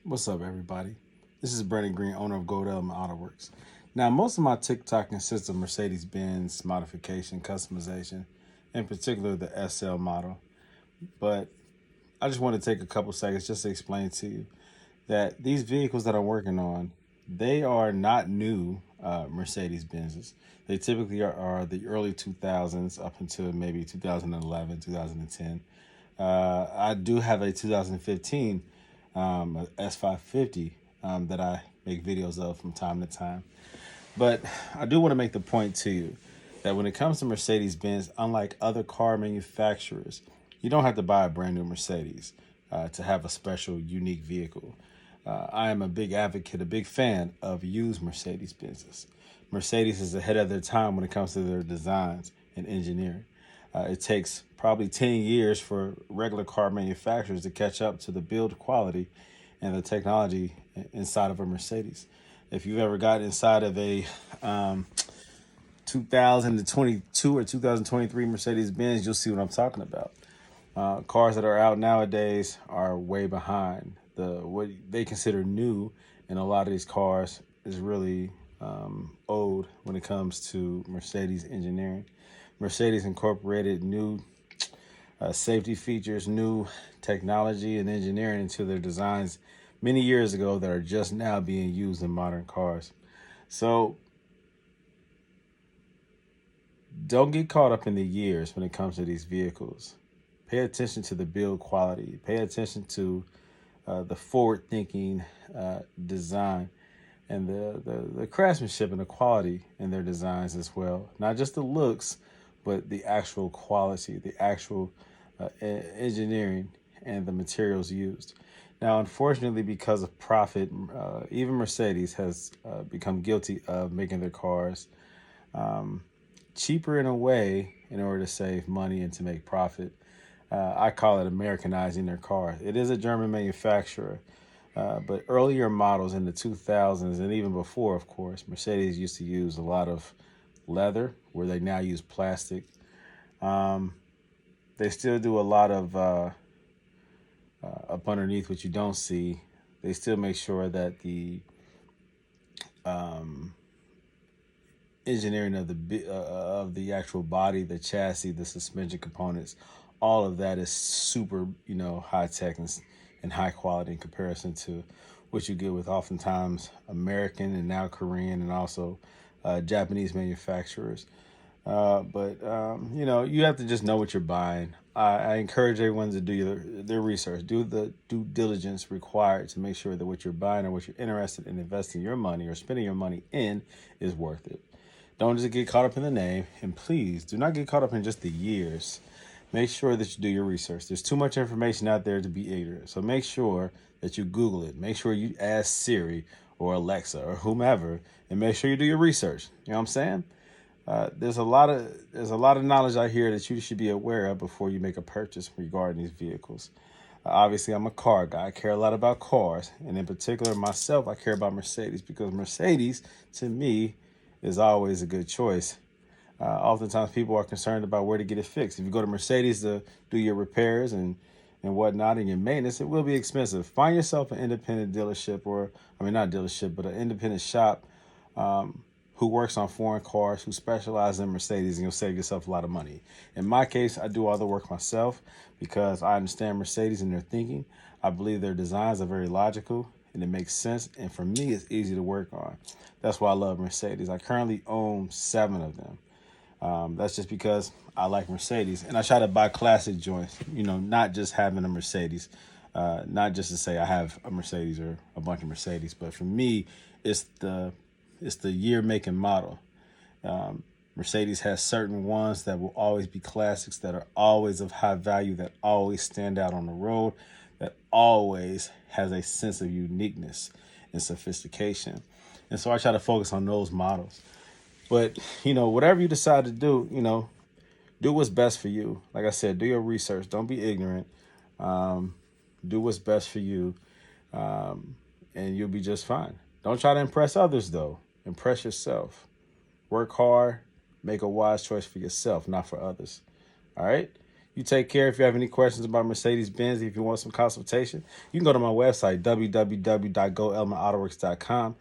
What's up, everybody? This is Brandon Green, owner of Gold Element Autoworks. Now, most of my TikTok consists of Mercedes-Benz modification, customization, in particular the SL model. But I just want to take a couple seconds just to explain to you that these vehicles that I'm working on, they are not new Mercedes-Benzes. They typically are the early 2000s up until maybe 2011, 2010. I do have a 2015 a S550 that I make videos of from time to time. But I do want to make the point to you that when it comes to Mercedes-Benz, unlike other car manufacturers, you don't have to buy a brand new Mercedes to have a special, unique vehicle. I am a big advocate, a big fan of used Mercedes-Benzes. Mercedes is ahead of their time when it comes to their designs and engineering. It takes probably 10 years for regular car manufacturers to catch up to the build quality and the technology inside of a Mercedes. If you've ever got inside of a 2022 or 2023 Mercedes-Benz, you'll see what I'm talking about. Cars that are out nowadays are way behind. What they consider new in a lot of these cars is really old when it comes to Mercedes engineering. Mercedes incorporated new safety features, new technology and engineering into their designs many years ago that are just now being used in modern cars. So don't get caught up in the years when it comes to these vehicles. Pay attention to the build quality. Pay attention to the forward-thinking design and the craftsmanship and the quality in their designs as well. Not just the looks, but the actual quality, the actual engineering and the materials used. Now, unfortunately, because of profit, even Mercedes has become guilty of making their cars cheaper in a way in order to save money and to make profit. I call it Americanizing their cars. It is a German manufacturer, but earlier models in the 2000s and even before, of course, Mercedes used to use a lot of leather where they now use plastic. They still do a lot of up underneath what you don't see. They still make sure that the engineering of the actual body, the chassis, the suspension components, all of that is super, high tech and high quality in comparison to what you get with oftentimes American and now Korean and also Japanese manufacturers. You have to just know what you're buying. I encourage everyone to do their research, do the due diligence required to make sure that what you're buying or what you're interested in investing your money or spending your money in is worth it. Don't just get caught up in the name, and please do not get caught up in just the years. Make sure that you do your research. There's too much information out there to be ignorant. So make sure that you Google it. Make sure you ask Siri or Alexa or whomever, and make sure you do your research. You know what I'm saying? There's a lot of knowledge out here that you should be aware of before you make a purchase regarding these vehicles. Obviously, I'm a car guy. I care a lot about cars, and in particular, myself, I care about Mercedes because Mercedes, to me, is always a good choice. Oftentimes, people are concerned about where to get it fixed. If you go to Mercedes to do your repairs and whatnot and your maintenance, it will be expensive. Find yourself an independent dealership, not dealership, but an independent shop who works on foreign cars, who specializes in Mercedes, and you'll save yourself a lot of money. In my case, I do all the work myself because I understand Mercedes and their thinking. I believe their designs are very logical and it makes sense. And for me, it's easy to work on. That's why I love Mercedes. I currently own 7 of them. That's just because I like Mercedes. And I try to buy classic joints, not just having a Mercedes, not just to say I have a Mercedes or a bunch of Mercedes, but for me, it's the year, make, and model. Mercedes has certain ones that will always be classics, that are always of high value, that always stand out on the road, that always has a sense of uniqueness and sophistication. And so I try to focus on those models. But, whatever you decide to do, do what's best for you. Like I said, do your research. Don't be ignorant. Do what's best for you, and you'll be just fine. Don't try to impress others, though. Impress yourself. Work hard. Make a wise choice for yourself, not for others. All right? You take care. If you have any questions about Mercedes-Benz, if you want some consultation, you can go to my website, www.goelementautoworks.com,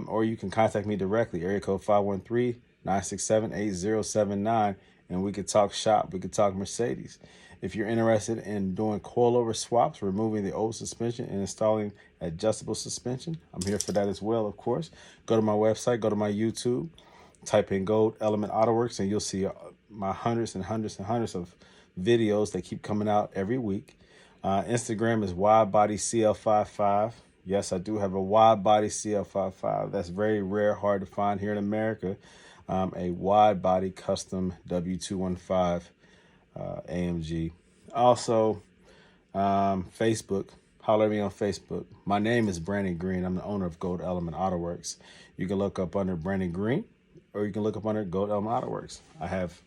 or you can contact me directly, area code 513-967-8079, and we could talk shop. We could talk Mercedes. If you're interested in doing coilover swaps, removing the old suspension and installing adjustable suspension, I'm here for that as well, of course. Go to my website, go to my YouTube, type in Gold Element Autoworks, and you'll see my hundreds and hundreds and hundreds of videos that keep coming out every week. Instagram is widebodycl55. Yes, I do have a wide body CL55. That's very rare, hard to find here in America. A wide body custom W215 AMG. Also, Facebook. Holler at me on Facebook. My name is Brandon Green. I'm the owner of Gold Element Autoworks. You can look up under Brandon Green, or you can look up under Gold Element Autoworks. I have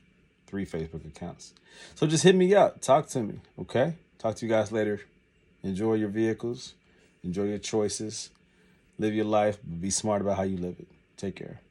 3 Facebook accounts. So just hit me up. Talk to me, okay? Talk to you guys later. Enjoy your vehicles. Enjoy your choices. Live your life. Be smart about how you live it. Take care.